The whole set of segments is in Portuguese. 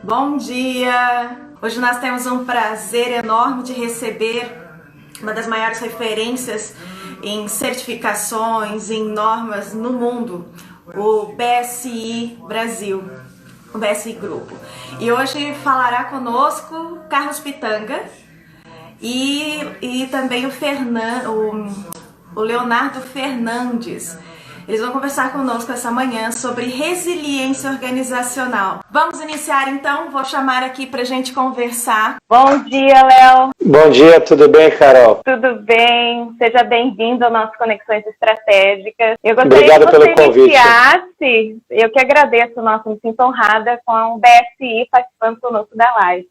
Bom dia! Hoje nós temos um prazer enorme de receber uma das maiores referências em certificações, em normas no mundo, o BSI Brasil, o BSI Grupo. E hoje falará conosco Carlos Pitanga e também o Leonardo Fernandes. Eles vão conversar conosco essa manhã sobre resiliência organizacional. Vamos iniciar então, vou chamar aqui para a gente conversar. Bom dia, Léo. Bom dia, tudo bem, Carol? Tudo bem, seja bem-vindo ao nosso Conexões Estratégicas. Eu gostaria Obrigado que você pelo convite. iniciasse, eu que agradeço, nossa, me sinto honrada com o BSI participando conosco da live.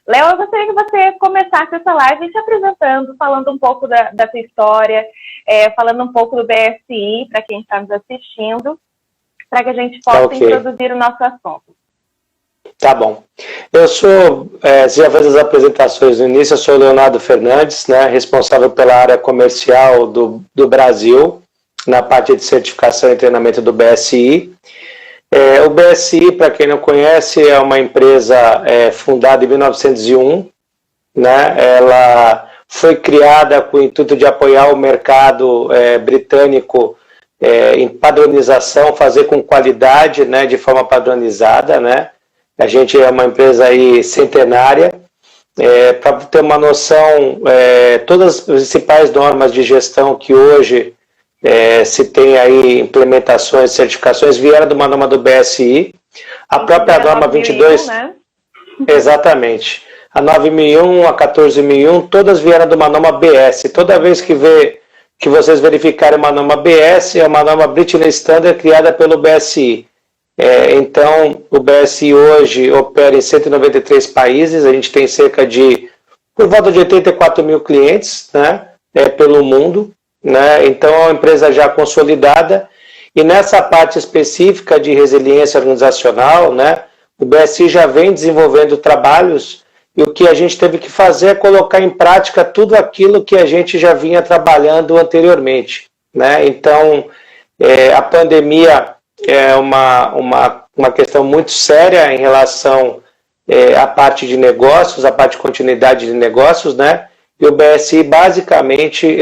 Léo, eu gostaria que você começasse essa live se apresentando, falando um pouco da sua história, falando um pouco do BSI, para quem está nos assistindo, para que a gente possa introduzir o nosso assunto. Tá bom. Eu sou, você já fez as apresentações no início, eu sou o Leonardo Fernandes, né, responsável pela área comercial do Brasil, na parte de certificação e treinamento do BSI. O BSI, para quem não conhece, é uma empresa fundada em 1901, né? Ela foi criada com o intuito de apoiar o mercado britânico em padronização, fazer com qualidade, né, de forma padronizada, né? A gente é uma empresa aí centenária. Para ter uma noção, todas as principais normas de gestão que hoje se tem aí implementações, certificações, vieram de uma norma do BSI. A própria norma 22, né? Exatamente. A 9001, a 14001, todas vieram de uma norma BS. Toda vez que vocês verificarem uma norma BS, é uma norma British Standard criada pelo BSI. Então, o BSI hoje opera em 193 países, a gente tem por volta de 84 mil clientes, né, pelo mundo. Né? Então, é uma empresa já consolidada, e nessa parte específica de resiliência organizacional, né, o BSI já vem desenvolvendo trabalhos, e o que a gente teve que fazer é colocar em prática tudo aquilo que a gente já vinha trabalhando anteriormente. Né? Então, a pandemia é uma questão muito séria em relação à parte de negócios, à parte de continuidade de negócios, né? E o BSI basicamente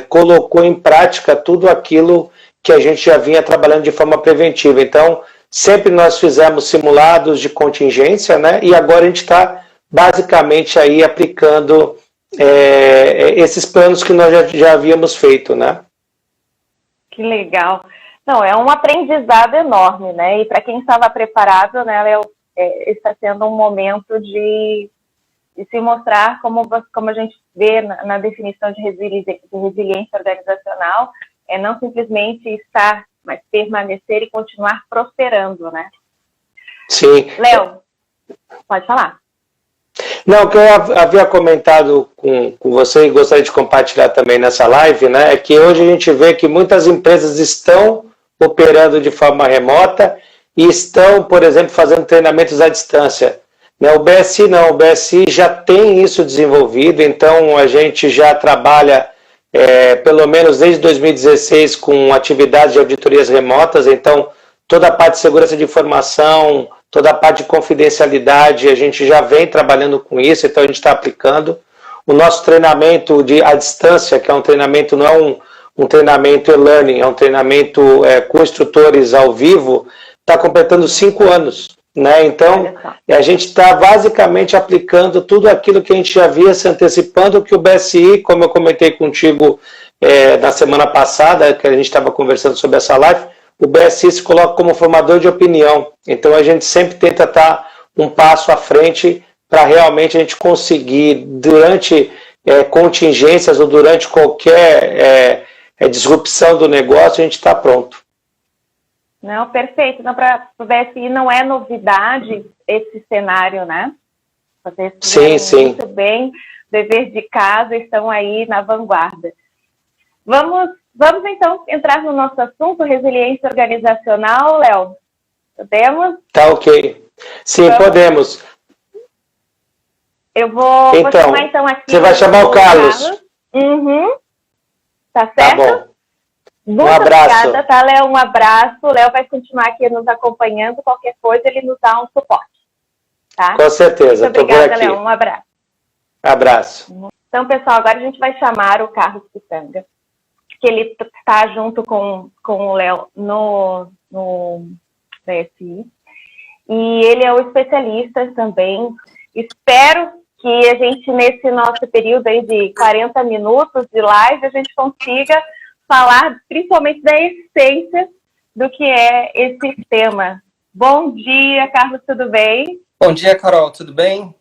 colocou em prática tudo aquilo que a gente já vinha trabalhando de forma preventiva. Então, sempre nós fizemos simulados de contingência, né? E agora a gente está basicamente aí aplicando esses planos que nós já havíamos feito, né? Que legal. Não, é um aprendizado enorme, né? E para quem estava preparado, né, está sendo um momento de se mostrar como a gente vê na definição de resiliência organizacional, não simplesmente estar, mas permanecer e continuar prosperando, né? Sim. Léo, pode falar. Não, o que eu havia comentado com você e gostaria de compartilhar também nessa live, né, é que hoje a gente vê que muitas empresas estão operando de forma remota e estão, por exemplo, fazendo treinamentos à distância. O BSI não, o BSI já tem isso desenvolvido, então a gente já trabalha pelo menos desde 2016 com atividades de auditorias remotas, então toda a parte de segurança de informação, toda a parte de confidencialidade, a gente já vem trabalhando com isso, então a gente está aplicando. O nosso treinamento à distância, que é um treinamento, não é um treinamento e-learning, é um treinamento com instrutores ao vivo, está completando 5 anos. Né? Então, a gente está basicamente aplicando tudo aquilo que a gente já via se antecipando, que o BSI, como eu comentei contigo na semana passada, que a gente estava conversando sobre essa live, o BSI se coloca como formador de opinião. Então, a gente sempre tenta estar um passo à frente para realmente a gente conseguir, durante contingências ou durante qualquer disrupção do negócio, a gente está pronto. Não, perfeito. Então, para o BSI não é novidade esse cenário, né? Vocês fizeram muito bem, dever de casa, estão aí na vanguarda. Vamos então entrar no nosso assunto, resiliência organizacional, Léo. Podemos? Tá ok. Sim, podemos. Eu vou chamar então aqui. Você vai chamar o Carlos. Uhum. Tá certo? Tá bom. Muito obrigada, tá, Léo? Um abraço. O Léo vai continuar aqui nos acompanhando. Qualquer coisa, ele nos dá um suporte. tá? Com certeza, Muito estou por obrigada, aqui. Léo. Um abraço. Abraço. Então, pessoal, agora a gente vai chamar o Carlos Pitanga, que ele está junto com o Léo no BSI. E ele é o especialista também. Espero que a gente, nesse nosso período aí de 40 minutos de live, a gente consiga falar principalmente da essência do que é esse tema. Bom dia, Carlos, tudo bem? Bom dia, Carol, tudo bem?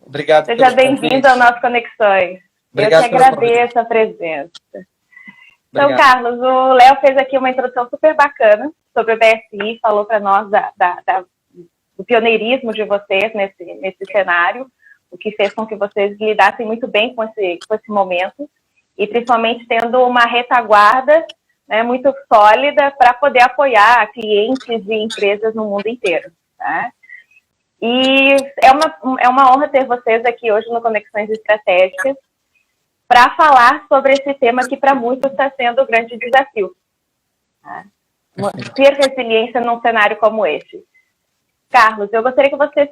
Obrigado pelo convite. Seja bem-vindo ao nosso Conexões. Obrigado. Eu que agradeço a presença. Então, Obrigado. Carlos, o Léo fez aqui uma introdução super bacana sobre o BSI, falou para nós do pioneirismo de vocês nesse cenário, o que fez com que vocês lidassem muito bem com esse momento, e principalmente tendo uma retaguarda, né, muito sólida para poder apoiar clientes e empresas no mundo inteiro. Tá? E é uma honra ter vocês aqui hoje no Conexões Estratégicas para falar sobre esse tema que para muitos está sendo o grande desafio. Tá? Ter resiliência num cenário como esse. Carlos, eu gostaria que você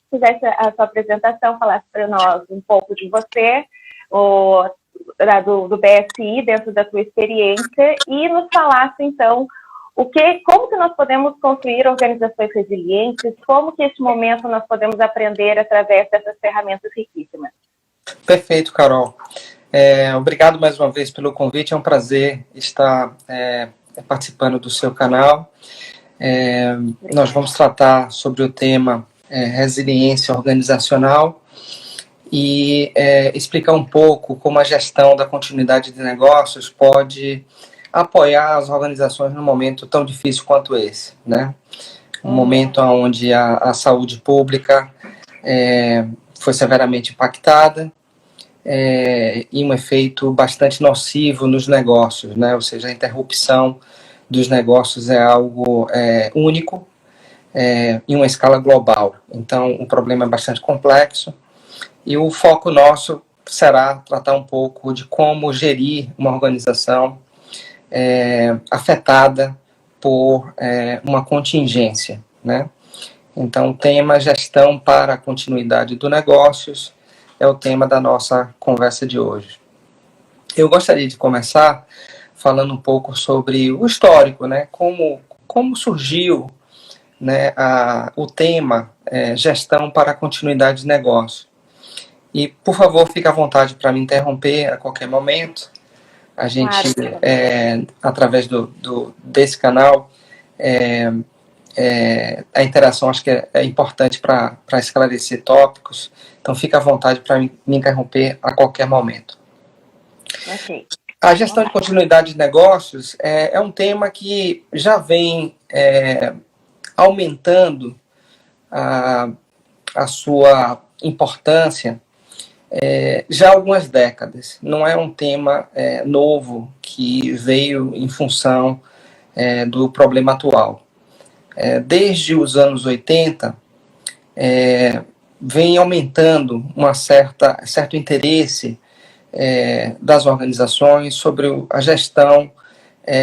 fizesse a sua apresentação, falasse para nós um pouco de você, do BSI, dentro da sua experiência, e nos falasse, então, como que nós podemos construir organizações resilientes, como que este momento nós podemos aprender através dessas ferramentas riquíssimas. Perfeito, Carol. Obrigado mais uma vez pelo convite, é um prazer estar participando do seu canal. Nós vamos tratar sobre o tema resiliência organizacional e explicar um pouco como a gestão da continuidade de negócios pode apoiar as organizações num momento tão difícil quanto esse, né? Um momento onde a saúde pública foi severamente impactada e um efeito bastante nocivo nos negócios, né? Ou seja, a interrupção dos negócios é algo único em uma escala global. Então, o problema é bastante complexo e o foco nosso será tratar um pouco de como gerir uma organização afetada por uma contingência, né? Então, o tema gestão para a continuidade do negócios é o tema da nossa conversa de hoje. Eu gostaria de começar falando um pouco sobre o histórico, né? Como surgiu, né, o tema gestão para a continuidade de negócio. E, por favor, fique à vontade para me interromper a qualquer momento. A gente, através desse canal, a interação acho que é importante para esclarecer tópicos. Então, fique à vontade para me interromper a qualquer momento. Ok. A gestão de continuidade de negócios é um tema que já vem aumentando a sua importância já há algumas décadas. Não é um tema novo que veio em função do problema atual. Desde os anos 80, vem aumentando certo interesse das organizações sobre a gestão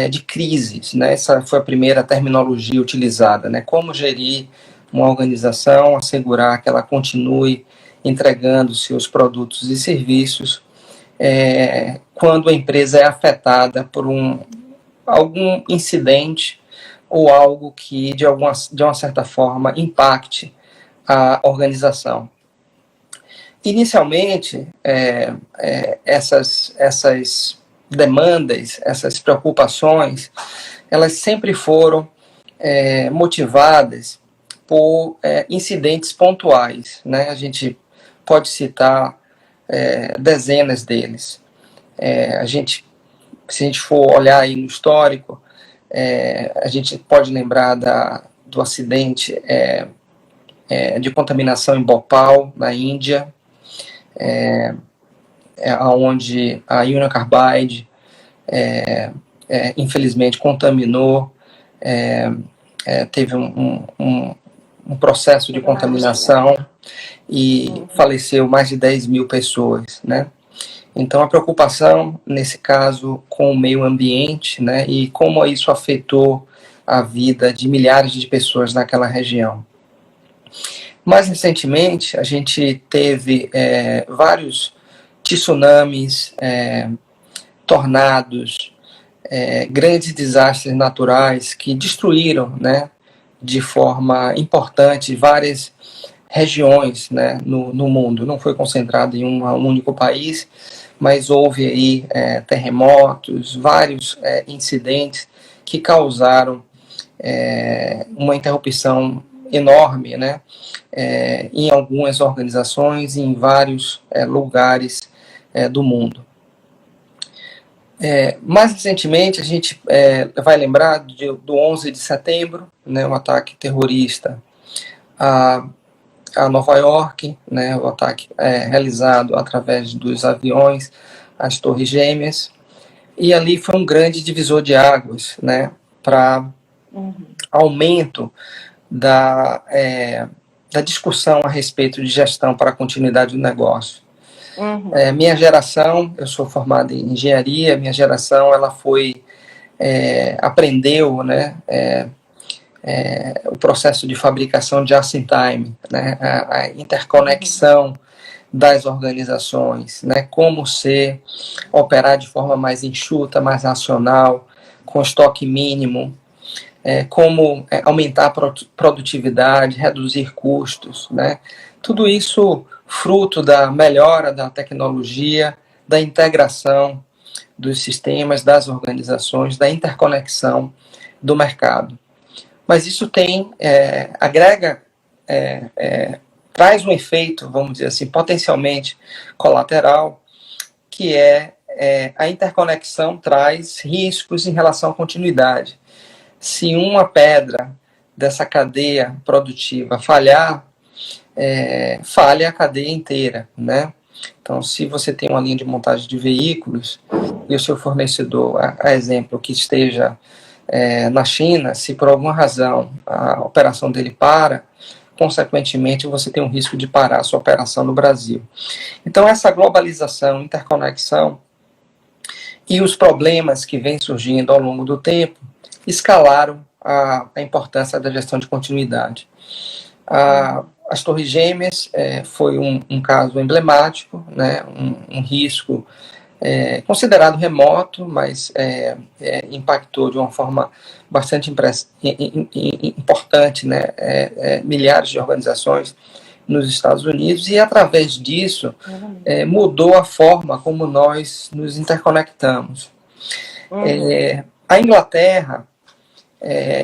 de crises, né? Essa foi a primeira terminologia utilizada, né? Como gerir uma organização, assegurar que ela continue entregando seus produtos e serviços quando a empresa é afetada por algum incidente ou algo que de uma certa forma impacte a organização. Inicialmente, essas demandas, essas preocupações, elas sempre foram motivadas por incidentes pontuais, né? A gente pode citar dezenas deles. Se a gente for olhar aí no histórico, a gente pode lembrar do acidente de contaminação em Bhopal, na Índia, onde a Union Carbide infelizmente contaminou, teve um processo de contaminação e faleceu mais de 10 mil pessoas, né? Então a preocupação nesse caso com o meio ambiente, né, e como isso afetou a vida de milhares de pessoas naquela região. Mais recentemente, a gente teve vários tsunamis, tornados, grandes desastres naturais que destruíram, né, de forma importante várias regiões, né, no mundo. Não foi concentrado em um único país, mas houve aí terremotos, vários incidentes que causaram uma interrupção enorme, né, em algumas organizações e em vários lugares do mundo. Mais recentemente, a gente vai lembrar do 11 de setembro, né, um ataque terrorista a Nova York, né, o ataque realizado através dos aviões às Torres Gêmeas, e ali foi um grande divisor de águas, né, para aumento da discussão a respeito de gestão para a continuidade do negócio. Minha geração, eu sou formado em engenharia, minha geração ela aprendeu, né, o processo de fabricação just in time, né, a interconexão das organizações, né, como operar de forma mais enxuta, mais racional, com estoque mínimo, como aumentar a produtividade, reduzir custos, né, tudo isso fruto da melhora da tecnologia, da integração dos sistemas, das organizações, da interconexão do mercado. Mas isso traz um efeito, vamos dizer assim, potencialmente colateral, que a interconexão traz riscos em relação à continuidade. Se uma pedra dessa cadeia produtiva falhar, falha a cadeia inteira, né? Então, se você tem uma linha de montagem de veículos e o seu fornecedor, a exemplo, que esteja na China, se por alguma razão a operação dele para, consequentemente você tem um risco de parar a sua operação no Brasil. Então, essa globalização, interconexão e os problemas que vêm surgindo ao longo do tempo escalaram a importância da gestão de continuidade. As Torres Gêmeas foi um caso emblemático, né, um risco considerado remoto, mas impactou de uma forma bastante importante, né, milhares de organizações nos Estados Unidos, e através disso mudou a forma como nós nos interconectamos. A Inglaterra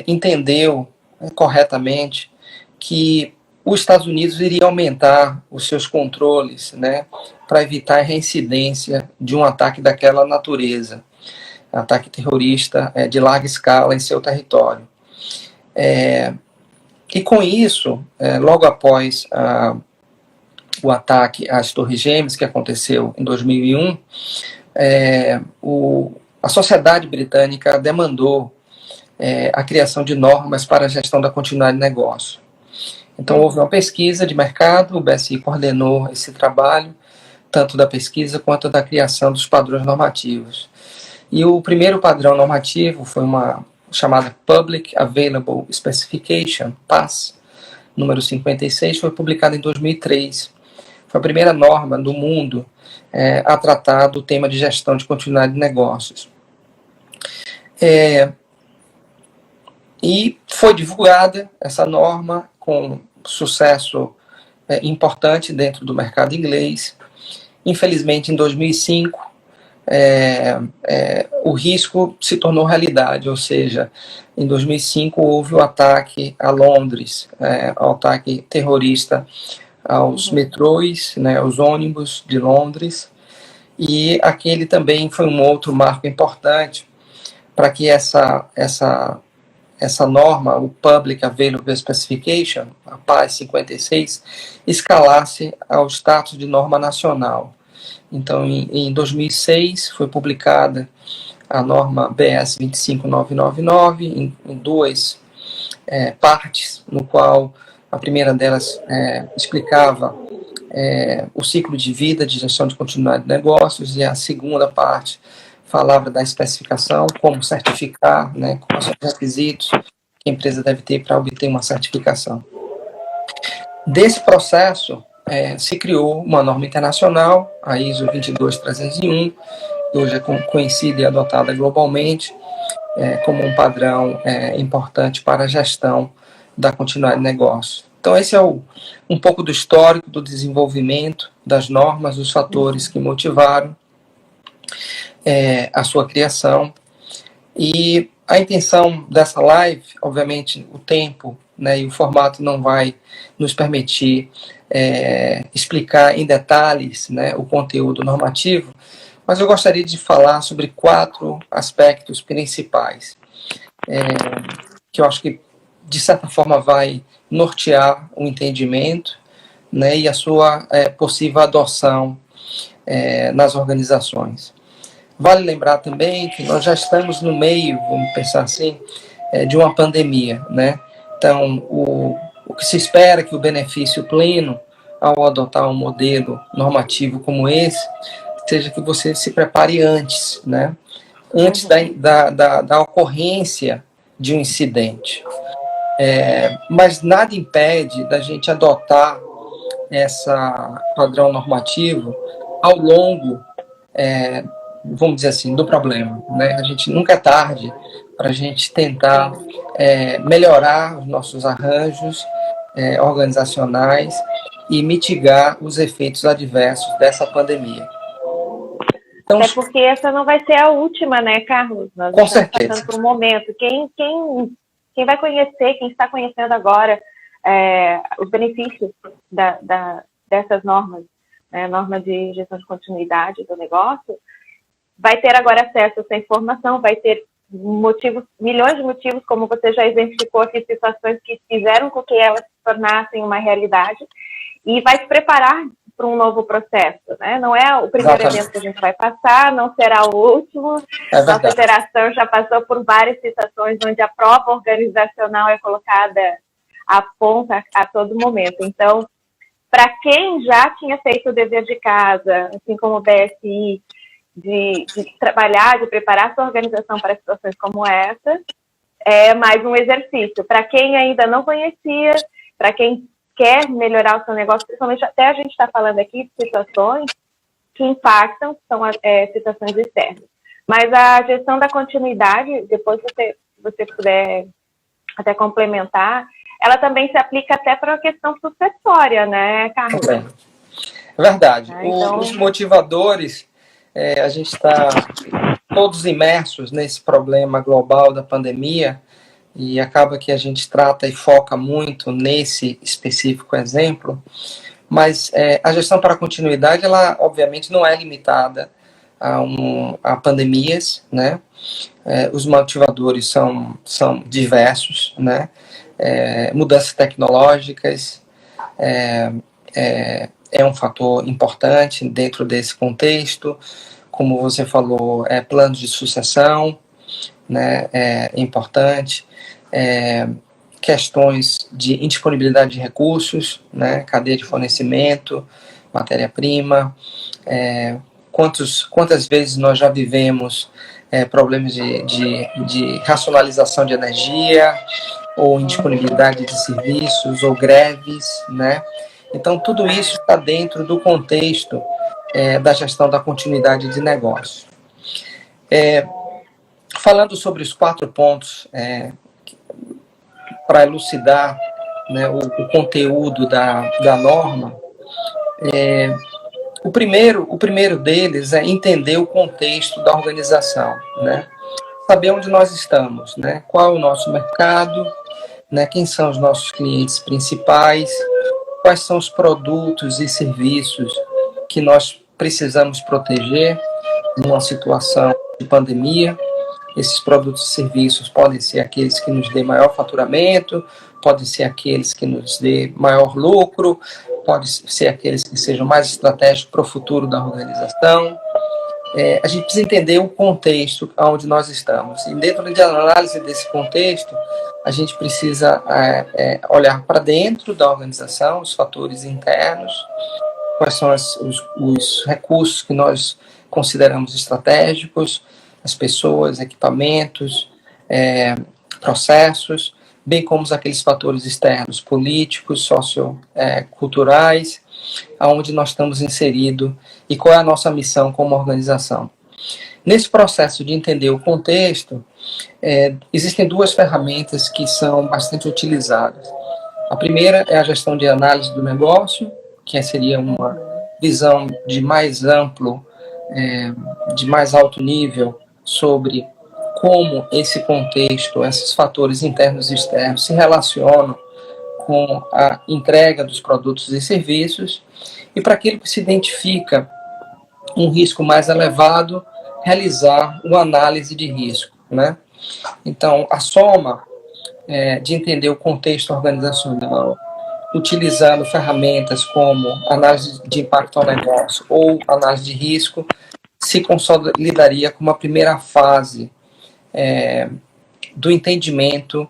entendeu corretamente que os Estados Unidos iria aumentar os seus controles, né, para evitar a reincidência de um ataque daquela natureza, ataque terrorista de larga escala em seu território. E com isso, logo após o ataque às Torres Gêmeas, que aconteceu em 2001, a sociedade britânica demandou a criação de normas para a gestão da continuidade de negócio. Então, houve uma pesquisa de mercado, o BSI coordenou esse trabalho, tanto da pesquisa quanto da criação dos padrões normativos. E o primeiro padrão normativo foi uma chamada Public Available Specification, PAS, número 56, foi publicada em 2003. Foi a primeira norma do mundo a tratar do tema de gestão de continuidade de negócios. E foi divulgada essa norma com sucesso importante dentro do mercado inglês. Infelizmente, em 2005, o risco se tornou realidade, ou seja, em 2005 houve o ataque a Londres, o ataque terrorista aos metrôs, né, aos ônibus de Londres, e aquele também foi um outro marco importante para que essa norma, o Public Available Specification, a PAS 56, escalasse ao status de norma nacional. Então, em 2006, foi publicada a norma BS 25999 em duas partes, no qual a primeira delas explicava o ciclo de vida de gestão de continuidade de negócios, e a segunda parte falava da especificação, como certificar, né, quais são os requisitos que a empresa deve ter para obter uma certificação. Desse processo, se criou uma norma internacional, a ISO 22301, que hoje é conhecida e adotada globalmente como um padrão importante para a gestão da continuidade de negócio. Então, esse é um pouco do histórico do desenvolvimento das normas, os fatores que motivaram a sua criação. E a intenção dessa live, obviamente, o tempo, né, e o formato não vai nos permitir explicar em detalhes, né, o conteúdo normativo, mas eu gostaria de falar sobre 4 aspectos principais, que eu acho que, de certa forma, vai nortear o entendimento, né, e a sua possível adoção nas organizações. Vale lembrar também que nós já estamos no meio, vamos pensar assim, de uma pandemia, né? Então, o que se espera é que o benefício pleno ao adotar um modelo normativo como esse seja que você se prepare antes, né? Antes da ocorrência de um incidente. Mas nada impede da gente adotar essa padrão normativo ao longo vamos dizer assim, do problema, né? A gente nunca é tarde para a gente tentar melhorar os nossos arranjos organizacionais e mitigar os efeitos adversos dessa pandemia. Então, até porque essa não vai ser a última, né, Carlos? Nós com estamos certeza. passando por um momento. Quem vai conhecer, quem está conhecendo agora os benefícios dessas normas, né, norma de gestão de continuidade do negócio, vai ter agora acesso a essa informação, vai ter milhões de motivos, como você já exemplificou aqui, situações que fizeram com que elas se tornassem uma realidade, e vai se preparar para um novo processo, né? Não é o primeiro evento que a gente vai passar, não será o último. Nossa federação já passou por várias situações onde a prova organizacional é colocada à ponta a todo momento. Então, para quem já tinha feito o dever de casa, assim como o BSI, de trabalhar, de preparar sua organização para situações como essa, é mais um exercício. Para quem ainda não conhecia, para quem quer melhorar o seu negócio, principalmente até a gente está falando aqui de situações que impactam, são situações externas. Mas a gestão da continuidade, depois você puder até complementar, ela também se aplica até para a questão sucessória, né, Carlos? É verdade. Então... Os motivadores, a gente está todos imersos nesse problema global da pandemia, e acaba que a gente trata e foca muito nesse específico exemplo, mas a gestão para a continuidade, ela obviamente não é limitada a pandemias, né? Os motivadores são diversos, né? Mudanças tecnológicas é um fator importante dentro desse contexto, como você falou, planos de sucessão, né? É importante, questões de indisponibilidade de recursos, né? Cadeia de fornecimento, matéria-prima, quantas vezes nós já vivemos problemas de racionalização de energia, ou indisponibilidade de serviços, ou greves, né? Então, tudo isso está dentro do contexto da gestão da continuidade de negócio. Falando sobre os 4 pontos, para elucidar, né, o conteúdo da norma, o primeiro deles é entender o contexto da organização, né? Saber onde nós estamos, né? Qual é o nosso mercado, né? Quem são os nossos clientes principais, quais são os produtos e serviços que nós precisamos proteger numa situação de pandemia. Esses produtos e serviços podem ser aqueles que nos dê maior faturamento, podem ser aqueles que nos dê maior lucro, podem ser aqueles que sejam mais estratégicos para o futuro da organização. A gente precisa entender o contexto onde nós estamos. E dentro da análise desse contexto, a gente precisa olhar para dentro da organização, os fatores internos, quais são os recursos que nós consideramos estratégicos, as pessoas, equipamentos, processos, bem como aqueles fatores externos, políticos, socioculturais, aonde nós estamos inseridos e qual é a nossa missão como organização. Nesse processo de entender o contexto, existem duas ferramentas que são bastante utilizadas. A primeira é a gestão de análise do negócio, que seria uma visão de mais amplo, de mais alto nível, sobre como esse contexto, esses fatores internos e externos se relacionam com a entrega dos produtos e serviços, e para aquilo que se identifica um risco mais elevado, realizar uma análise de risco, né? Então, a soma de entender o contexto organizacional, utilizando ferramentas como análise de impacto ao negócio ou análise de risco, se consolidaria como a primeira fase do entendimento,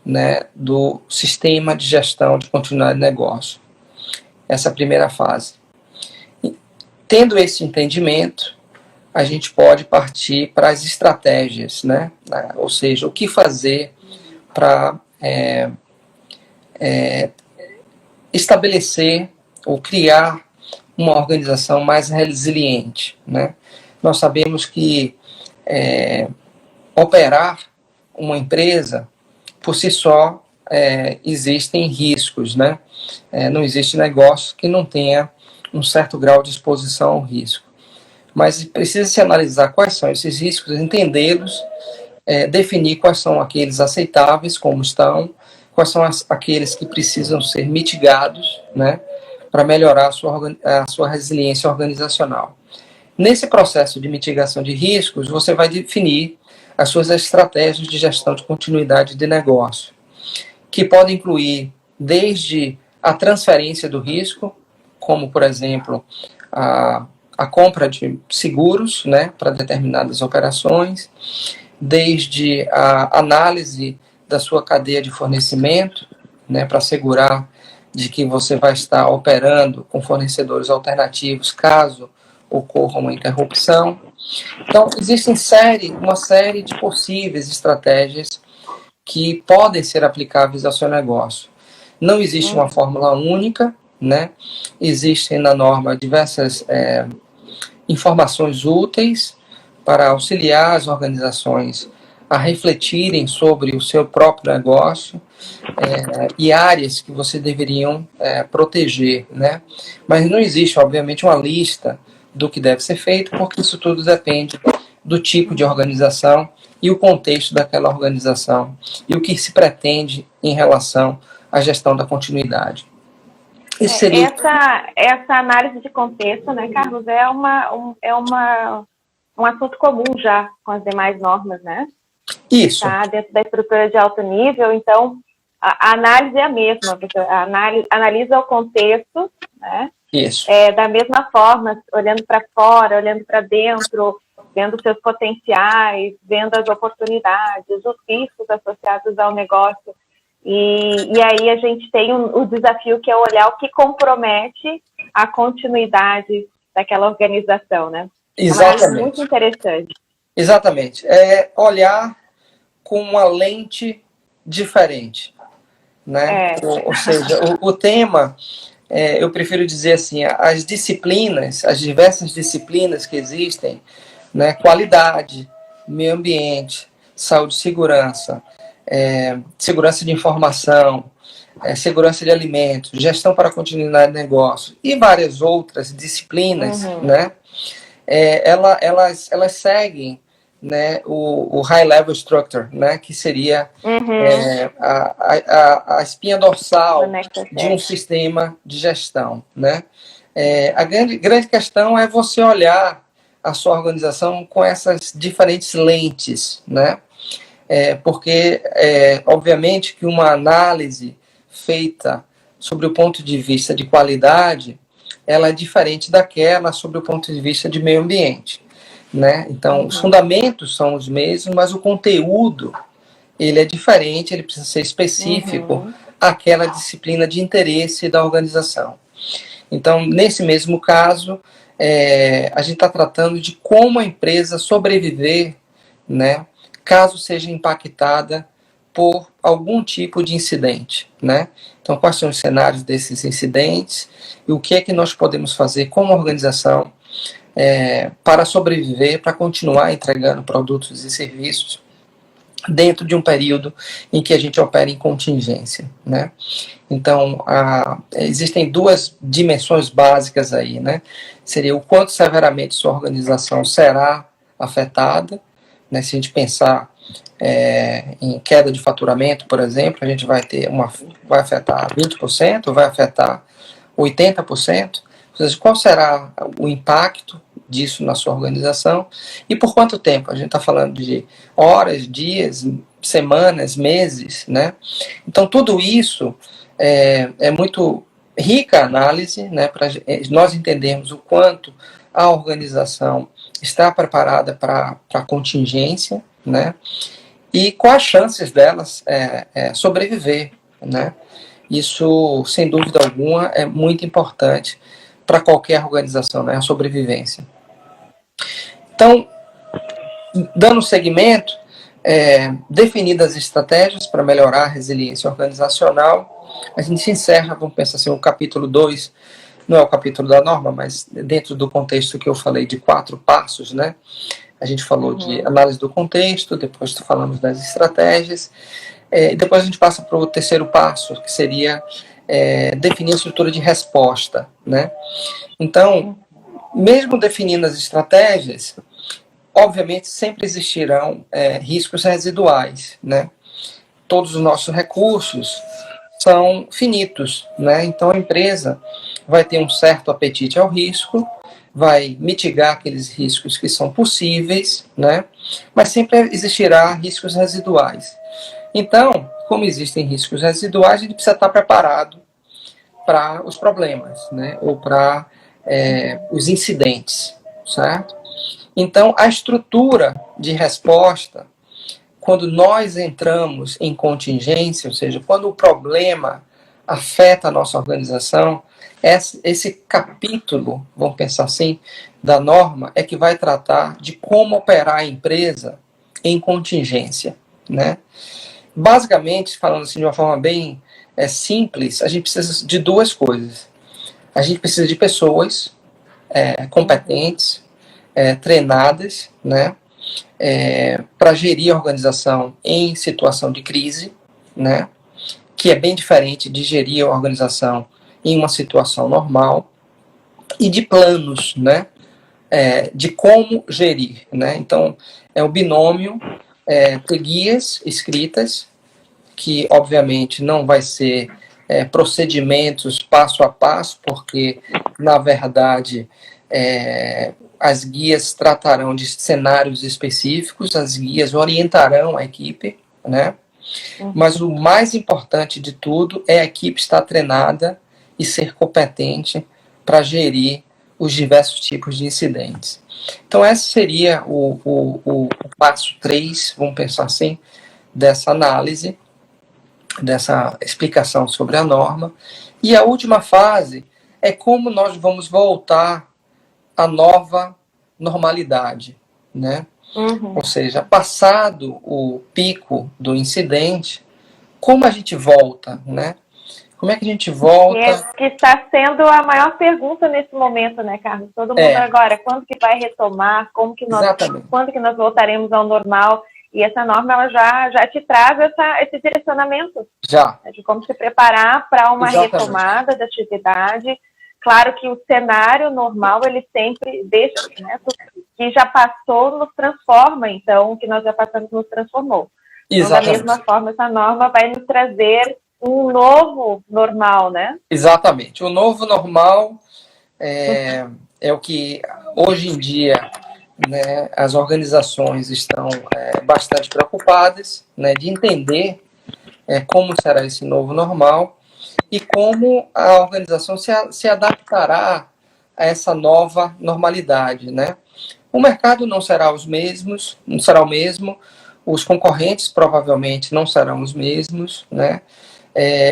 né, do sistema de gestão de continuidade de negócio. Essa é a primeira fase. Tendo esse entendimento, a gente pode partir para as estratégias, né? Ou seja, o que fazer para estabelecer ou criar uma organização mais resiliente, né? Nós sabemos que operar uma empresa, por si só, existem riscos, né? Não existe negócio que não tenha um certo grau de exposição ao risco. Mas precisa se analisar quais são esses riscos, entendê-los, definir quais são aqueles aceitáveis, como estão, quais são aqueles que precisam ser mitigados, né, para melhorar a sua resiliência organizacional. Nesse processo de mitigação de riscos, você vai definir as suas estratégias de gestão de continuidade de negócio, que podem incluir desde a transferência do risco, como, por exemplo, a compra de seguros, né, para determinadas operações, desde a análise da sua cadeia de fornecimento, né, para assegurar de que você vai estar operando com fornecedores alternativos caso ocorra uma interrupção. Então, existe uma série de possíveis estratégias que podem ser aplicáveis ao seu negócio. Não existe uma fórmula única, né? Existem na norma diversas informações úteis para auxiliar as organizações a refletirem sobre o seu próprio negócio e áreas que você deveriam proteger, né? Mas não existe, obviamente, uma lista do que deve ser feito, porque isso tudo depende do tipo de organização e o contexto daquela organização e o que se pretende em relação à gestão da continuidade. Essa análise de contexto, né, Carlos, um assunto comum já com as demais normas, né? Isso. Tá dentro da estrutura de alto nível, então a análise é a mesma, você analisa o contexto, né? Isso. Da mesma forma, olhando para fora, olhando para dentro, vendo seus potenciais, vendo as oportunidades, os riscos associados ao negócio. E aí a gente tem o desafio que é olhar o que compromete a continuidade daquela organização, né? Exatamente. É uma análise muito interessante. Exatamente. É olhar com uma lente diferente, né? Ou seja, o tema, eu prefiro dizer assim, as disciplinas, as diversas disciplinas que existem, né? Qualidade, meio ambiente, saúde e segurança, segurança de informação, segurança de alimentos, gestão para a continuidade de negócio e várias outras disciplinas, né? Elas seguem, né, o high level structure, né, que seria a espinha dorsal de um sistema de gestão, né? A grande questão é você olhar a sua organização com essas diferentes lentes, né? Porque, obviamente, que uma análise feita sobre o ponto de vista de qualidade, ela é diferente daquela sobre o ponto de vista de meio ambiente, né? Então, os fundamentos são os mesmos, mas o conteúdo, ele é diferente, ele precisa ser específico àquela disciplina de interesse da organização. Então, nesse mesmo caso, a gente está tratando de como a empresa sobreviver, né, caso seja impactada por algum tipo de incidente, né? Então, quais são os cenários desses incidentes e o que é que nós podemos fazer como organização para sobreviver, para continuar entregando produtos e serviços dentro de um período em que a gente opera em contingência, né? Então, existem duas dimensões básicas aí, né? Seria o quanto severamente sua organização será afetada, né? Se a gente pensar em queda de faturamento, por exemplo, a gente vai afetar 20%, vai afetar 80%, ou seja, qual será o impacto disso na sua organização e por quanto tempo? A gente está falando de horas, dias, semanas, meses, né? Então, tudo isso é muito rica a análise, né, para nós entendermos o quanto a organização está preparada para a contingência, né? E quais as chances delas sobreviver, né? Isso, sem dúvida alguma, é muito importante para qualquer organização, né? A sobrevivência. Então, dando seguimento, definidas estratégias para melhorar a resiliência organizacional, a gente encerra, vamos pensar assim, o capítulo 2, não é o capítulo da norma, mas dentro do contexto que eu falei de 4 passos, né? A gente falou de análise do contexto, depois falamos das estratégias, depois a gente passa para o terceiro passo, que seria definir a estrutura de resposta, né? Então, mesmo definindo as estratégias, obviamente sempre existirão riscos residuais, né? Todos os nossos recursos são finitos, né? Então a empresa vai ter um certo apetite ao risco, vai mitigar aqueles riscos que são possíveis, né? Mas sempre existirá riscos residuais. Então, como existem riscos residuais, a gente precisa estar preparado para os problemas, né? Ou para os incidentes, certo? Então, a estrutura de resposta, quando nós entramos em contingência, ou seja, quando o problema afeta a nossa organização, esse capítulo, vamos pensar assim, da norma, é que vai tratar de como operar a empresa em contingência, né? Basicamente, falando assim de uma forma bem simples, a gente precisa de 2 coisas. A gente precisa de pessoas competentes, treinadas, né, para gerir a organização em situação de crise, né, que é bem diferente de gerir a organização em uma situação normal, e de planos, né, de como gerir, né. Então, é um binômio ter guias escritas, que obviamente não vai ser procedimentos passo a passo, porque, na verdade, as guias tratarão de cenários específicos, as guias orientarão a equipe, né? Mas o mais importante de tudo é a equipe estar treinada e ser competente para gerir os diversos tipos de incidentes. Então, esse seria o passo 3, vamos pensar assim, dessa análise, dessa explicação sobre a norma. E a última fase é como nós vamos voltar à nova normalidade, né? Ou seja, passado o pico do incidente, como a gente volta, né? Como é que a gente volta? Que está sendo a maior pergunta nesse momento, né, Carlos? Todo mundo agora, quando que vai retomar? Quando que nós voltaremos ao normal? E essa norma, ela já te traz esse direcionamento de como se preparar para uma retomada da atividade. Claro que o cenário normal, ele sempre deixa, né, o que já passou nos transforma, então o que nós já passamos nos transformou. Então, da mesma forma, essa norma vai nos trazer um novo normal, né? Exatamente. O novo normal é o que hoje em dia, né, as organizações estão bastante preocupadas, né, de entender como será esse novo normal e como a organização se adaptará a essa nova normalidade, né? O mercado não será o mesmo, os concorrentes provavelmente não serão os mesmos, né?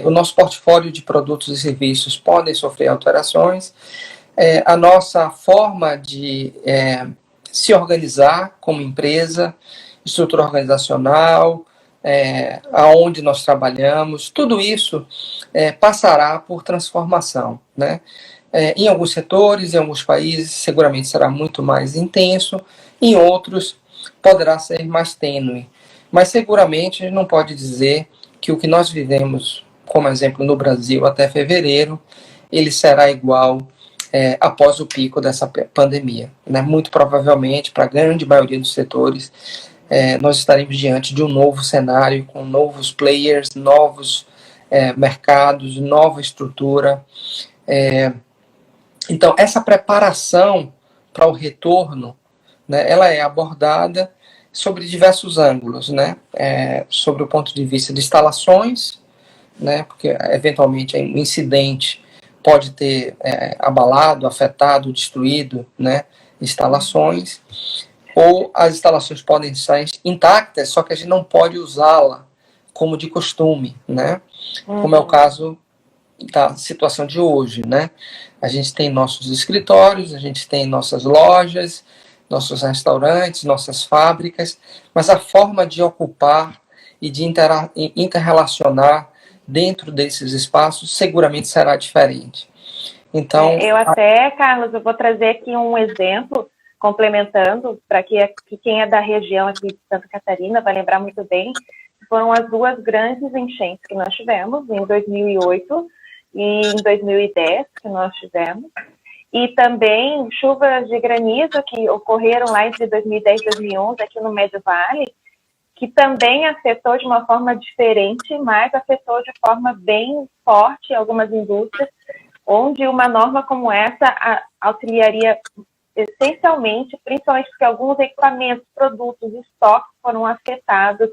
O nosso portfólio de produtos e serviços podem sofrer alterações, a nossa forma de se organizar como empresa, estrutura organizacional, aonde nós trabalhamos, tudo isso passará por transformação, né? Em alguns setores, em alguns países, seguramente será muito mais intenso, em outros poderá ser mais tênue. Mas seguramente a gente não pode dizer que o que nós vivemos, como exemplo no Brasil até fevereiro, ele será igual após o pico dessa pandemia, né? Muito provavelmente, para a grande maioria dos setores, nós estaremos diante de um novo cenário, com novos players, novos mercados, nova estrutura. Então, essa preparação para o retorno, né, ela é abordada sobre diversos ângulos, né? Sobre o ponto de vista de instalações, né, porque eventualmente o incidente pode ter abalado, afetado, destruído, né, instalações, ou as instalações podem estar intactas, só que a gente não pode usá-la como de costume, né? Como é o caso da situação de hoje, né? A gente tem nossos escritórios, a gente tem nossas lojas, nossos restaurantes, nossas fábricas, mas a forma de ocupar e de interrelacionar dentro desses espaços seguramente será diferente. Então, eu até, Carlos, eu vou trazer aqui um exemplo, complementando, para que quem é da região aqui de Santa Catarina vai lembrar muito bem, foram as duas grandes enchentes que nós tivemos, em 2008 e em 2010, que nós tivemos, e também chuvas de granizo que ocorreram lá entre 2010 e 2011, aqui no Médio Vale, que também afetou de uma forma diferente, mas afetou de forma bem forte algumas indústrias, onde uma norma como essa auxiliaria essencialmente, principalmente porque alguns equipamentos, produtos, estoques foram afetados,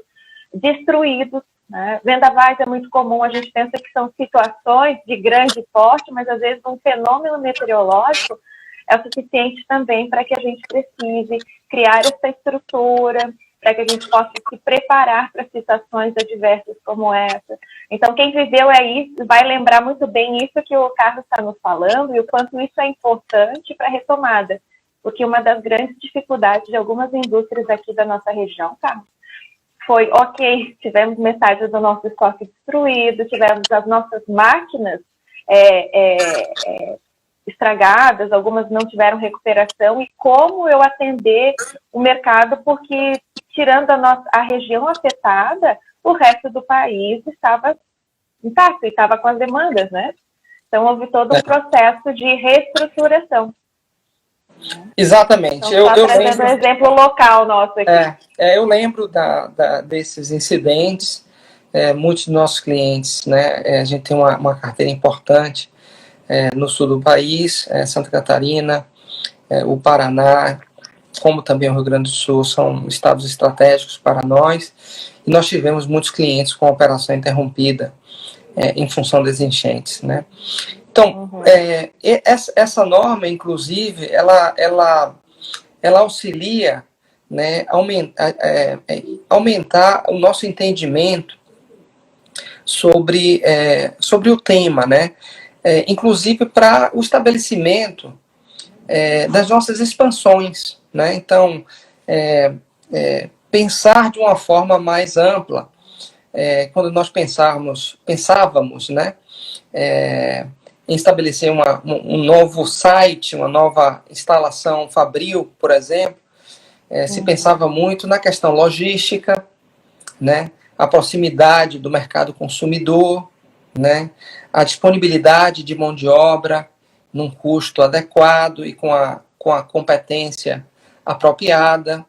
destruídos, né? Vendavais é muito comum, a gente pensa que são situações de grande porte, mas às vezes um fenômeno meteorológico é o suficiente também para que a gente precise criar essa estrutura, para que a gente possa se preparar para situações adversas como essa. Então, quem viveu isso vai lembrar muito bem isso que o Carlos está nos falando e o quanto isso é importante para a retomada. Porque uma das grandes dificuldades de algumas indústrias aqui da nossa região, Carlos, foi, ok, tivemos metade do nosso estoque destruído, tivemos as nossas máquinas estragadas, algumas não tiveram recuperação, e como eu atender o mercado, porque tirando a região afetada, o resto do país estava intacto, e estava com as demandas, né? Então, houve todo um processo de reestruturação. Exatamente. Então, eu lembro um exemplo local nosso aqui. Eu lembro desses incidentes. Muitos dos nossos clientes, né? A gente tem uma carteira importante no sul do país, Santa Catarina, o Paraná, como também o Rio Grande do Sul, são estados estratégicos para nós. E nós tivemos muitos clientes com operação interrompida em função das enchentes, né? Então, essa norma, inclusive, ela auxilia, né, aumentar o nosso entendimento sobre o tema, né? Inclusive para o estabelecimento das nossas expansões, né? Então, pensar de uma forma mais ampla, quando nós pensávamos, né, em estabelecer um novo site, uma nova instalação fabril, por exemplo, se pensava muito na questão logística, né, a proximidade do mercado consumidor, né, a disponibilidade de mão de obra num custo adequado e com a competência apropriada,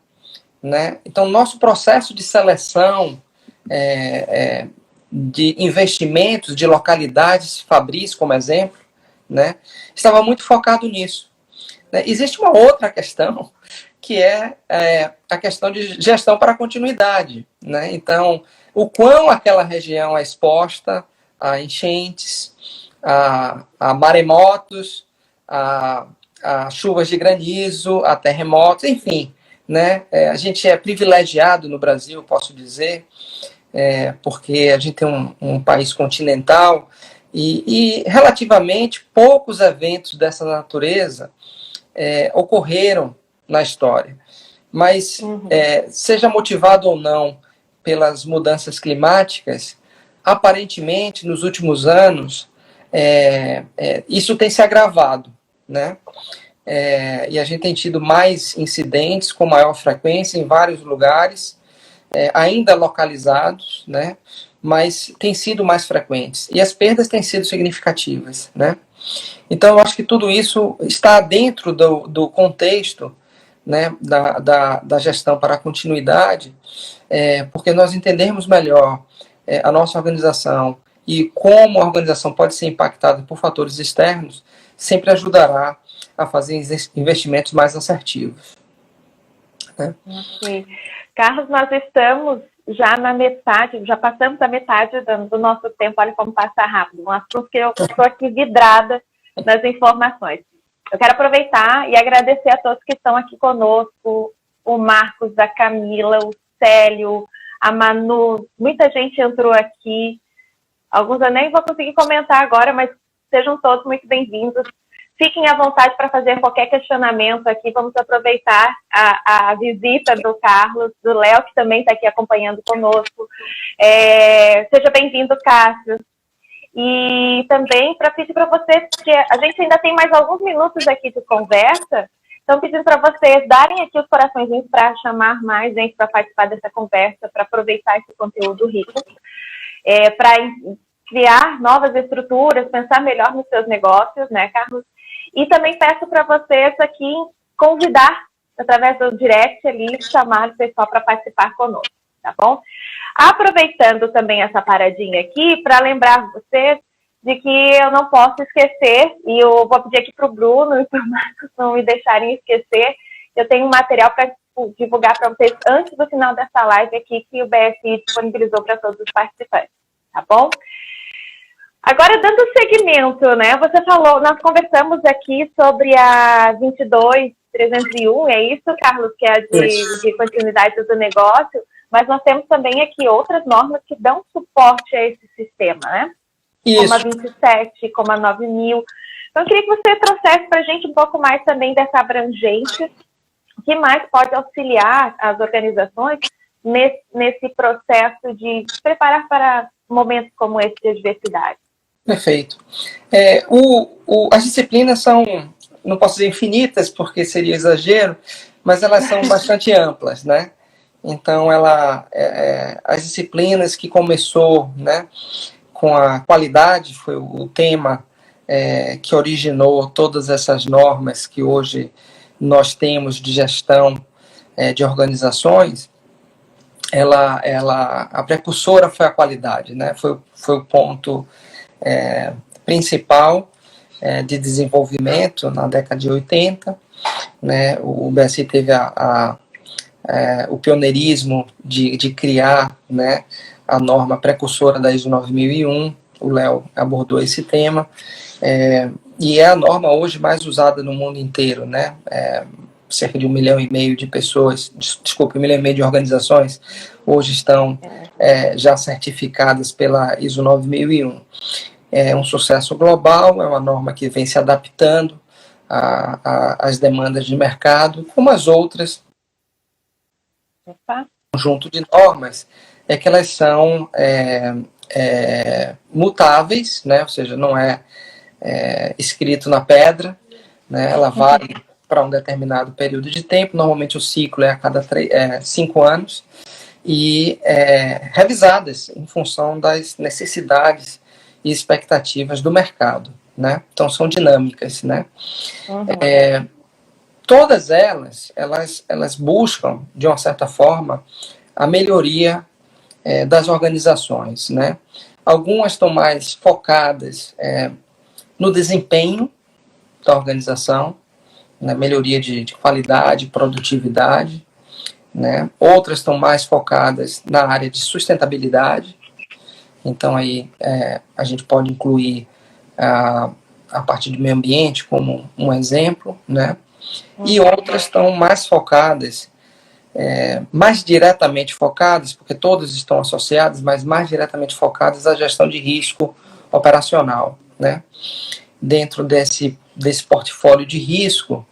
né. Então, nosso processo de seleção de investimentos de localidades fabris, como exemplo, né, estava muito focado nisso. Existe uma outra questão, que é a questão de gestão para a continuidade, né? Então, o quão aquela região é exposta a enchentes, a maremotos, a chuvas de granizo, a terremotos, enfim, né? A gente é privilegiado no Brasil, posso dizer, porque a gente tem um país continental e relativamente poucos eventos dessa natureza ocorreram na história. Mas, seja motivado ou não pelas mudanças climáticas, aparentemente, nos últimos anos, isso tem se agravado, né? E a gente tem tido mais incidentes com maior frequência em vários lugares, ainda localizados, né? Mas têm sido mais frequentes. E as perdas têm sido significativas, né? Então, eu acho que tudo isso está dentro do contexto, né, da gestão para a continuidade, porque nós entendermos melhor a nossa organização e como a organização pode ser impactada por fatores externos, sempre ajudará a fazer investimentos mais assertivos. Né? Ok. Carlos, nós estamos já na metade, já passamos a metade do nosso tempo, olha como passa rápido, um assunto que eu estou aqui vidrada nas informações. Eu quero aproveitar e agradecer a todos que estão aqui conosco, o Marcos, a Camila, o Célio, a Manu, muita gente entrou aqui, alguns eu nem vou conseguir comentar agora, mas sejam todos muito bem-vindos. Fiquem à vontade para fazer qualquer questionamento aqui, vamos aproveitar a visita do Carlos, do Léo, que também está aqui acompanhando conosco. Seja bem-vindo, Cássio. E também para pedir para vocês, que a gente ainda tem mais alguns minutos aqui de conversa, então pedindo para vocês darem aqui os coraçõezinhos para chamar mais gente para participar dessa conversa, para aproveitar esse conteúdo rico, para criar novas estruturas, pensar melhor nos seus negócios, né, Carlos? E também peço para vocês aqui convidar, através do direct ali, chamar o pessoal para participar conosco, tá bom? Aproveitando também essa paradinha aqui, para lembrar vocês de que eu não posso esquecer, e eu vou pedir aqui para o Bruno e para o Marcos não me deixarem esquecer, eu tenho um material para divulgar para vocês antes do final dessa live aqui, que o BSI disponibilizou para todos os participantes, tá bom? Agora, dando seguimento, né? Você falou, nós conversamos aqui sobre a 22.301, é isso, Carlos, que é a de continuidade do negócio, mas nós temos também aqui outras normas que dão suporte a esse sistema, né? Isso. Como a 27, como a 9.000. Então, eu queria que você trouxesse para a gente um pouco mais também dessa abrangência, o que mais pode auxiliar as organizações nesse processo de se preparar para momentos como esse de adversidade. Perfeito. As disciplinas são, não posso dizer infinitas, porque seria exagero, mas elas são bastante amplas, né? Então, as disciplinas que começou, né, com a qualidade, foi o tema que originou todas essas normas que hoje nós temos de gestão de organizações. A precursora foi a qualidade, né? Foi o ponto principal de desenvolvimento na década de 80, né? O BSI teve o pioneirismo de criar, né, a norma precursora da ISO 9001, o Léo abordou esse tema, e é a norma hoje mais usada no mundo inteiro, né? Cerca de 1,5 milhão de pessoas, 1,5 milhão de organizações hoje estão já certificadas pela ISO 9001. É um sucesso global, é uma norma que vem se adaptando às demandas de mercado, como as outras. Conjunto de normas é que elas são mutáveis, né? Ou seja, não é escrito na pedra, né? Ela vale para um determinado período de tempo, normalmente o ciclo é a cada 5 anos, e revisadas em função das necessidades e expectativas do mercado, né? Então são dinâmicas, né? Todas elas buscam, de uma certa forma, a melhoria das organizações, né? Algumas estão mais focadas no desempenho da organização, na melhoria de qualidade, produtividade, né? Outras estão mais focadas na área de sustentabilidade. Então aí a gente pode incluir a parte do meio ambiente como um exemplo, né? E outras estão mais focadas, mais diretamente focadas, porque todas estão associadas, mas mais diretamente focadas à gestão de risco operacional, né? Dentro desse portfólio de risco,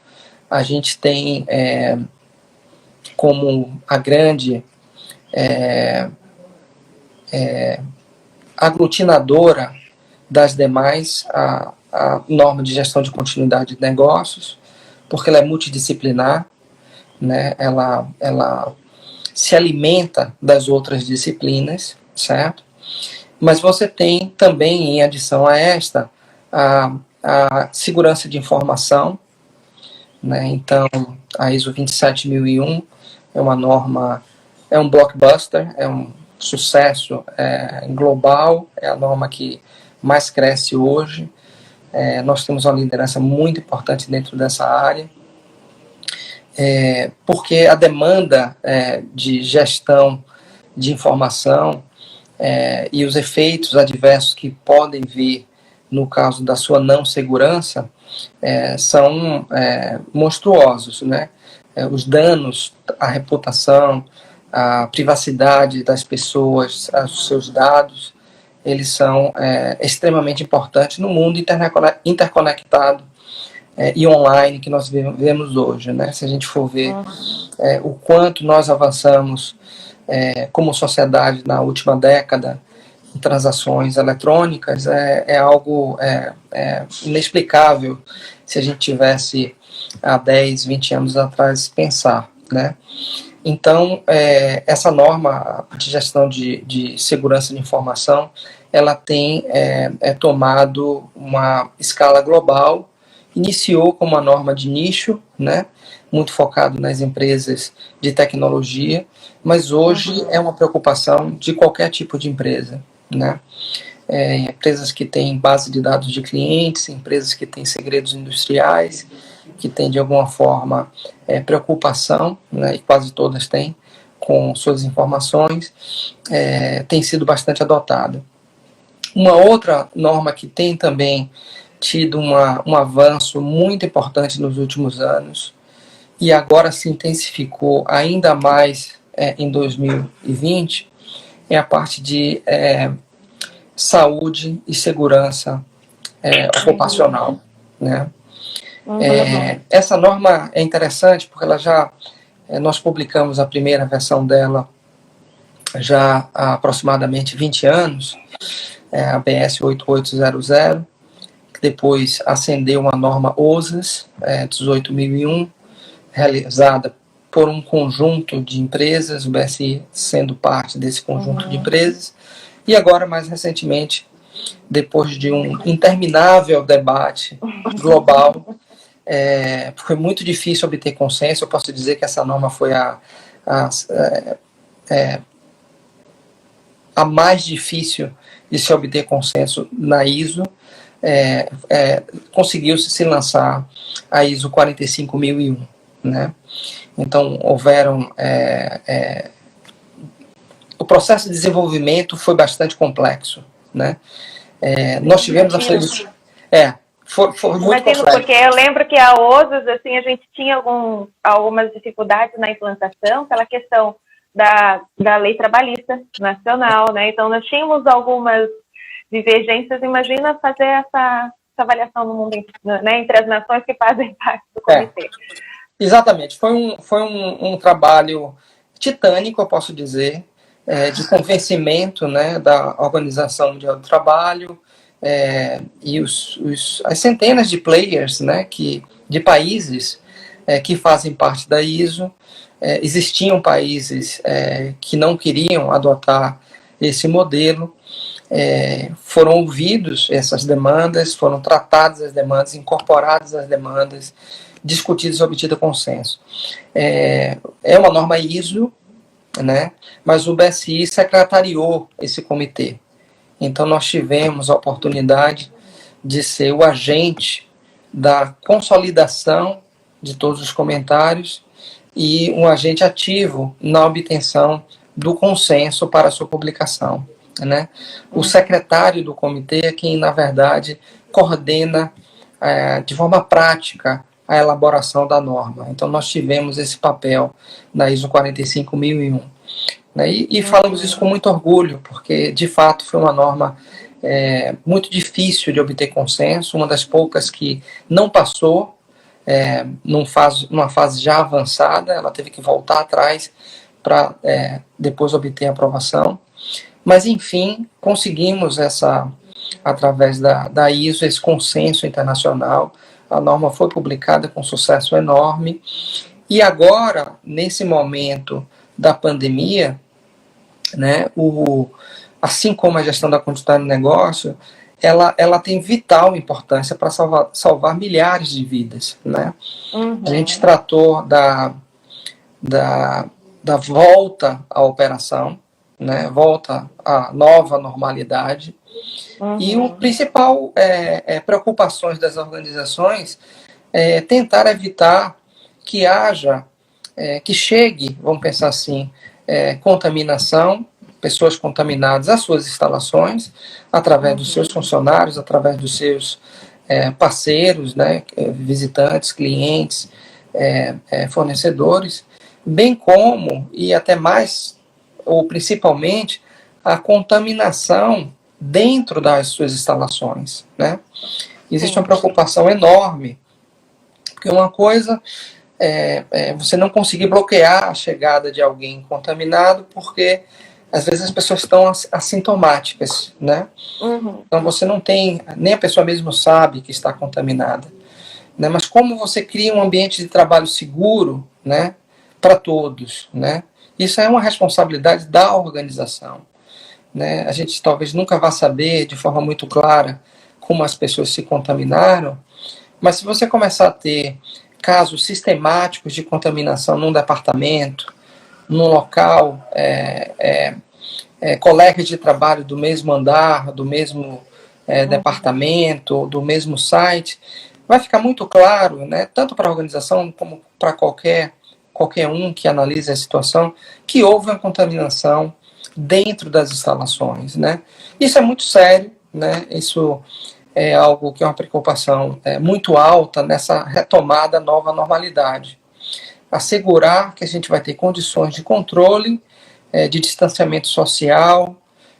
a gente tem como a grande aglutinadora das demais, a norma de gestão de continuidade de negócios, porque ela é multidisciplinar, né? Ela se alimenta das outras disciplinas, certo? Mas você tem também, em adição a esta, a segurança de informação, né? Então, a ISO 27001 é uma norma, é um blockbuster, é um sucesso global, é a norma que mais cresce hoje. Nós temos uma liderança muito importante dentro dessa área, porque a demanda de gestão de informação e os efeitos adversos que podem vir no caso da sua não segurança são monstruosos, né? Os danos à reputação, à privacidade das pessoas, aos seus dados, eles são extremamente importantes no mundo interconectado e online que nós vivemos hoje, né? Se a gente for ver o quanto nós avançamos como sociedade na última década em transações eletrônicas, é algo inexplicável se a gente tivesse há 10, 20 anos atrás pensar, né? Então, essa norma de gestão de segurança de informação, ela tem tomado uma escala global. Iniciou como uma norma de nicho, né, muito focado nas empresas de tecnologia, mas hoje é uma preocupação de qualquer tipo de empresa, né? Empresas que têm base de dados de clientes, empresas que têm segredos industriais, que têm de alguma forma preocupação, né, e quase todas têm, com suas informações, tem sido bastante adotada. Uma outra norma que tem também tido um avanço muito importante nos últimos anos, e agora se intensificou ainda mais em 2020, é a parte de saúde e segurança ocupacional, né? Essa norma é interessante porque nós publicamos a primeira versão dela já há aproximadamente 20 anos, a BS 8800, que depois ascendeu uma norma OSAS 18001, realizada por um conjunto de empresas, o BSI sendo parte desse conjunto de empresas, e agora, mais recentemente, depois de um interminável debate global, foi muito difícil obter consenso. Eu posso dizer que essa norma foi a mais difícil de se obter consenso na ISO. Conseguiu-se se lançar a ISO 45001, né? Então, houveram... o processo de desenvolvimento foi bastante complexo, né? Nós tivemos a felicidade... Foi muito complexo. Porque eu lembro que a OSAS, assim, a gente tinha algumas dificuldades na implantação, aquela questão da lei trabalhista nacional, né? Então, nós tínhamos algumas divergências. Imagina fazer essa avaliação no mundo, né, entre as nações que fazem parte do comitê. Exatamente. Foi um trabalho titânico, eu posso dizer, de convencimento, né, da Organização Mundial do Trabalho, e as centenas de players, né, de países que fazem parte da ISO. Existiam países que não queriam adotar esse modelo. Foram ouvidos essas demandas, foram tratadas as demandas, incorporadas as demandas, discutidas e obtido consenso. É uma norma ISO, né, mas o BSI secretariou esse comitê. Então, nós tivemos a oportunidade de ser o agente da consolidação de todos os comentários e um agente ativo na obtenção do consenso para a sua publicação, né? O secretário do comitê é quem, na verdade, coordena de forma prática a elaboração da norma. Então, nós tivemos esse papel na ISO 45001. Né? E falamos isso com muito orgulho, porque, de fato, foi uma norma muito difícil de obter consenso, uma das poucas que não passou numa fase já avançada. Ela teve que voltar atrás para depois obter aprovação. Mas, enfim, conseguimos através da ISO, esse consenso internacional. A norma foi publicada com sucesso enorme. E agora, nesse momento da pandemia, né, assim como a gestão da conduta do negócio, ela tem vital importância para salvar milhares de vidas. Né? A gente tratou da volta à operação, né, volta à nova normalidade. E o principal preocupações das organizações é tentar evitar que haja, que chegue, vamos pensar assim, contaminação, pessoas contaminadas às suas instalações, através dos seus funcionários, através dos seus parceiros, né, visitantes, clientes, fornecedores, bem como, e até mais, ou principalmente, a contaminação dentro das suas instalações. Né? Existe uma preocupação enorme, porque uma coisa você não conseguir bloquear a chegada de alguém contaminado, porque às vezes as pessoas estão assintomáticas, né? Então você não tem, nem a pessoa mesmo sabe que está contaminada. Né? Mas como você cria um ambiente de trabalho seguro, né, para todos, né? Isso é uma responsabilidade da organização. Né? A gente talvez nunca vá saber de forma muito clara como as pessoas se contaminaram, mas se você começar a ter casos sistemáticos de contaminação num departamento, num local, colegas de trabalho do mesmo andar, do mesmo departamento, do mesmo site, vai ficar muito claro, né, tanto para a organização como para qualquer um que analise a situação, que houve uma contaminação dentro das instalações. Né? Isso é muito sério, né? Isso é algo que é uma preocupação muito alta nessa retomada nova normalidade. Assegurar que a gente vai ter condições de controle, de distanciamento social,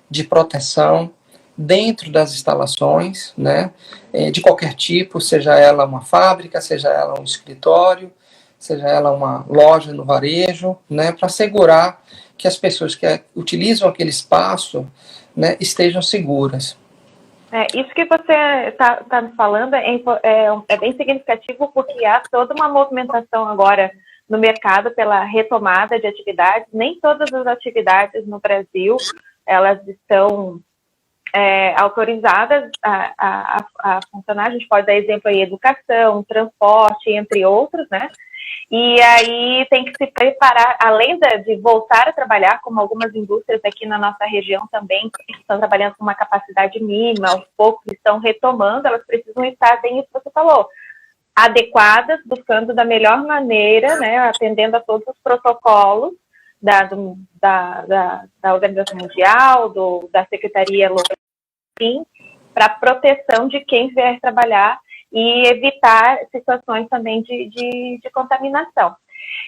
de proteção dentro das instalações, né, de qualquer tipo, seja ela uma fábrica, seja ela um escritório, seja ela uma loja no varejo, né, para assegurar que as pessoas que utilizam aquele espaço, né, estejam seguras. Isso que você está me falando é bem significativo, porque há toda uma movimentação agora no mercado pela retomada de atividades. Nem todas as atividades no Brasil elas estão autorizadas a funcionar. A gente pode dar exemplo aí, educação, transporte, entre outros, né? E aí tem que se preparar, além de voltar a trabalhar, como algumas indústrias aqui na nossa região também estão trabalhando com uma capacidade mínima, aos poucos estão retomando, elas precisam estar, bem isso que você falou, adequadas, buscando da melhor maneira, né, atendendo a todos os protocolos da Organização Mundial, da Secretaria Local, para proteção de quem vier trabalhar e evitar situações também de contaminação.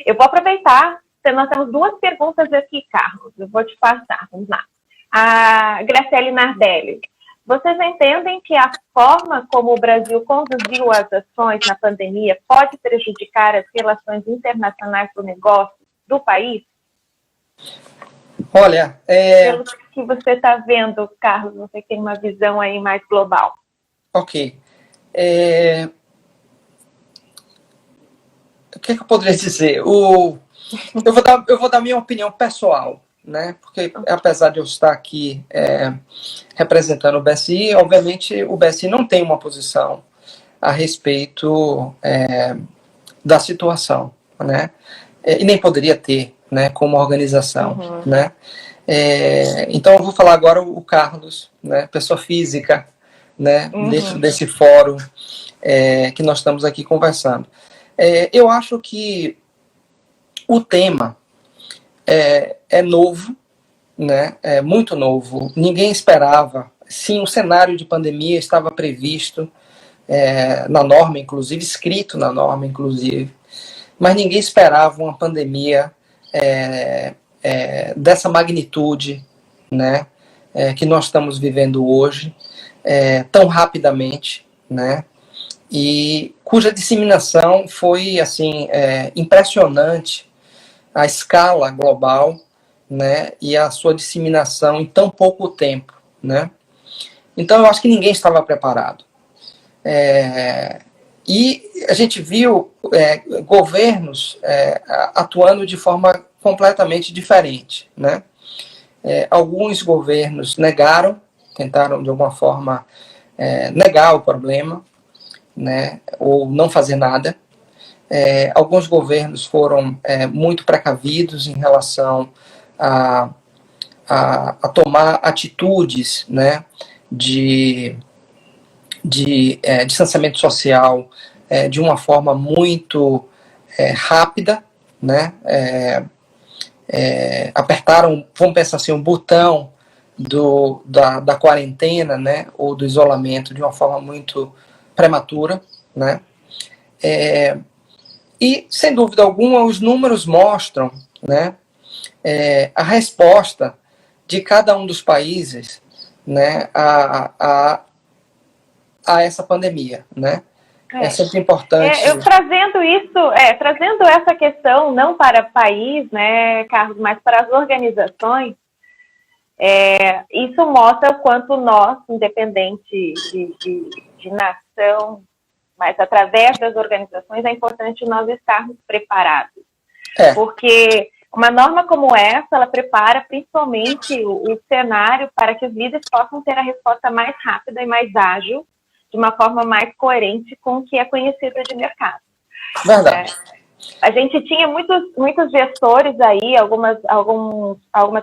Eu vou aproveitar, nós temos duas perguntas aqui, Carlos, eu vou te passar, vamos lá. A Graciele Nardelli, vocês entendem que a forma como o Brasil conduziu as ações na pandemia pode prejudicar as relações internacionais do negócio do país? Olha, pelo que você está vendo, Carlos, você tem uma visão aí mais global. Ok. O que eu poderia dizer? Eu vou dar minha opinião pessoal, né? Porque apesar de eu estar aqui representando o BSI, obviamente o BSI não tem uma posição a respeito da situação, né? E nem poderia ter, né? Como organização, né? Então eu vou falar agora o Carlos, né? Pessoa física, né? Dentro desse fórum que nós estamos aqui conversando. Eu acho que o tema é novo, né? É muito novo. Ninguém esperava. Sim, o cenário de pandemia estava previsto na norma, inclusive, escrito na norma, inclusive, mas ninguém esperava uma pandemia dessa magnitude, né? Que nós estamos vivendo hoje, tão rapidamente, né? E cuja disseminação foi assim impressionante, a escala global, né, e a sua disseminação em tão pouco tempo, né? Então, eu acho que ninguém estava preparado. E a gente viu governos atuando de forma completamente diferente, né? Alguns governos negaram, tentaram de alguma forma negar o problema, né, ou não fazer nada. Alguns governos foram muito precavidos em relação a tomar atitudes, né, de distanciamento social de uma forma muito rápida, né? Apertaram, vamos pensar assim, um botão da quarentena, né, ou do isolamento de uma forma muito prematura, né? E, sem dúvida alguma, os números mostram, né, a resposta de cada um dos países, né, a essa pandemia, né? É sempre importante. Eu trazendo essa questão não para o país, né, Carlos, mas para as organizações, isso mostra o quanto nós, independente de nação, mas através das organizações, é importante nós estarmos preparados. Porque uma norma como essa, ela prepara principalmente o cenário para que os líderes possam ter a resposta mais rápida e mais ágil, de uma forma mais coerente com o que é conhecido de mercado. Verdade. A gente tinha muitos gestores aí, algumas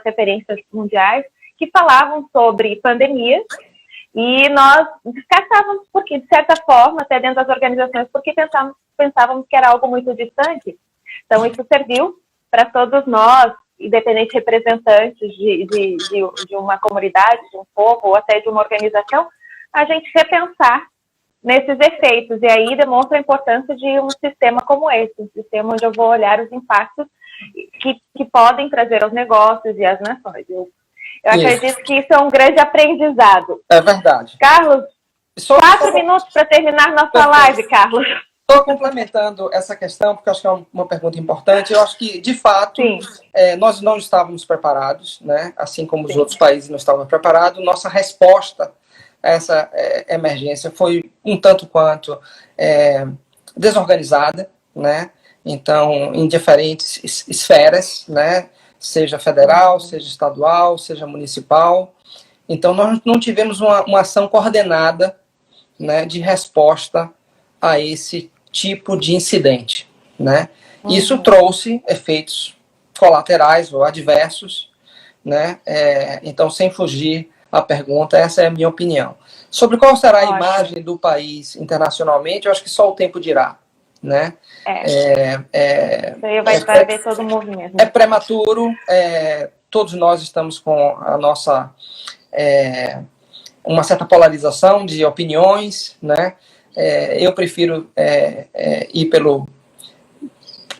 referências mundiais, que falavam sobre pandemia, e nós descartávamos, porque, de certa forma, até dentro das organizações, porque pensávamos que era algo muito distante. Então, isso serviu para todos nós, independente representantes de uma comunidade, de um povo, ou até de uma organização, a gente repensar nesses efeitos. E aí demonstra a importância de um sistema como esse, um sistema onde eu vou olhar os impactos que podem trazer aos negócios e às nações. Eu acredito que isso é um grande aprendizado. É verdade. Carlos, 4 minutos para terminar nossa live, Carlos. Estou complementando essa questão, porque acho que é uma pergunta importante. Eu acho que, de fato, nós não estávamos preparados, né? Assim como os outros países não estavam preparados. Nossa resposta a essa emergência foi um tanto quanto desorganizada, né? Então, em diferentes esferas, né? Seja federal, seja estadual, seja municipal. Então, nós não tivemos uma ação coordenada, né, de resposta a esse tipo de incidente, né? Isso trouxe efeitos colaterais ou adversos, né? Então, sem fugir à pergunta, essa é a minha opinião. Sobre qual será a imagem do país internacionalmente, eu acho que só o tempo dirá, né? Isso aí vai saber todo o movimento. É prematuro, todos nós estamos com a nossa uma certa polarização de opiniões, né? Eu prefiro ir pelo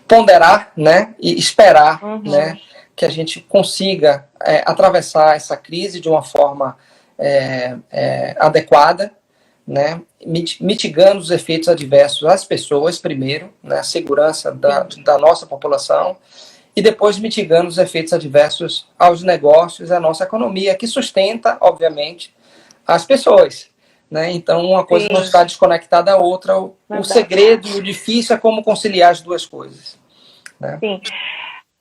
ponderar, né? E esperar, né? Que a gente consiga atravessar essa crise de uma forma adequada, né? Mitigando os efeitos adversos às pessoas primeiro, né? A segurança da nossa população, e depois mitigando os efeitos adversos aos negócios, à nossa economia, que sustenta, obviamente, as pessoas, né? Então, uma coisa não está desconectada da outra. O segredo e o difícil é como conciliar as duas coisas, né? Sim.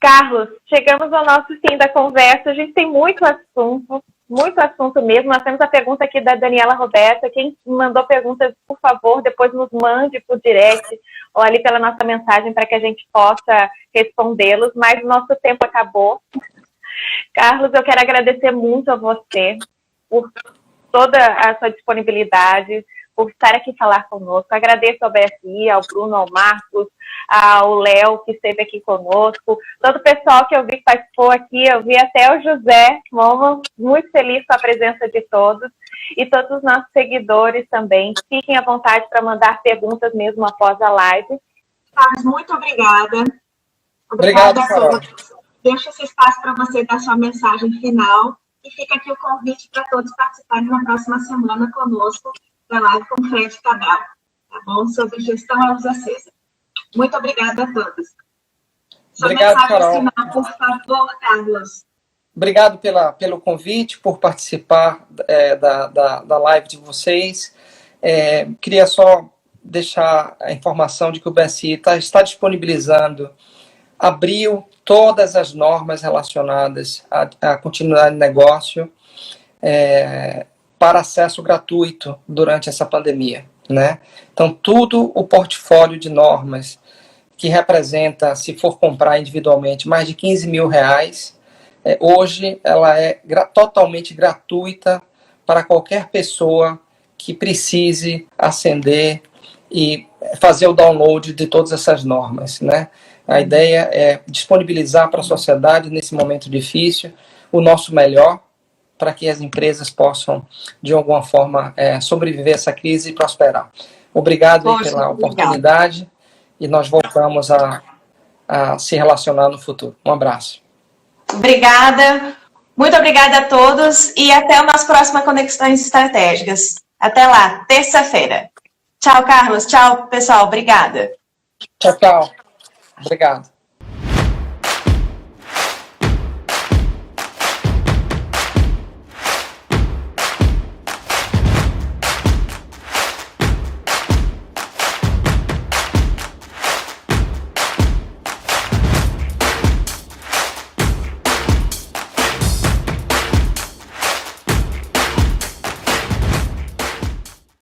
Carlos, chegamos ao nosso fim da conversa. A gente tem muito assunto mesmo. Nós temos a pergunta aqui da Daniela Roberta. Quem mandou perguntas, por favor, depois nos mande por direct ou ali pela nossa mensagem para que a gente possa respondê-los. Mas o nosso tempo acabou. Carlos, eu quero agradecer muito a você por toda a sua disponibilidade, por estar aqui falar conosco. Agradeço ao BSI, ao Bruno, ao Marcos, ao Léo, que esteve aqui conosco, todo o pessoal que eu vi que participou aqui, eu vi até o José Momo, muito feliz com a presença de todos, e todos os nossos seguidores também. Fiquem à vontade para mandar perguntas mesmo após a live. Carlos, muito obrigada. Obrigado, a todos. Deixo esse espaço para você dar sua mensagem final, e fica aqui o convite para todos participarem na próxima semana conosco da live com o Fred Cabral, tá bom? Sobre gestão à luz acesa. Muito obrigada a todos. Sua Obrigado, mensagem Carol. final, por favor, Carlos. Obrigado pelo convite, por participar da live de vocês. Queria só deixar a informação de que o BSI está disponibilizando, abriu todas as normas relacionadas à continuidade de negócio para acesso gratuito durante essa pandemia, né? Então, tudo o portfólio de normas que representa, se for comprar individualmente, mais de 15 mil reais, hoje ela é totalmente gratuita para qualquer pessoa que precise acender e fazer o download de todas essas normas, né? A ideia é disponibilizar para a sociedade, nesse momento difícil, o nosso melhor, para que as empresas possam, de alguma forma, sobreviver a essa crise e prosperar. Obrigado pela oportunidade e nós voltamos a se relacionar no futuro. Um abraço. Obrigada. Muito obrigada a todos e até umas próximas Conexões Estratégicas. Até lá, terça-feira. Tchau, Carlos. Tchau, pessoal. Obrigada. Tchau, tchau. Obrigado.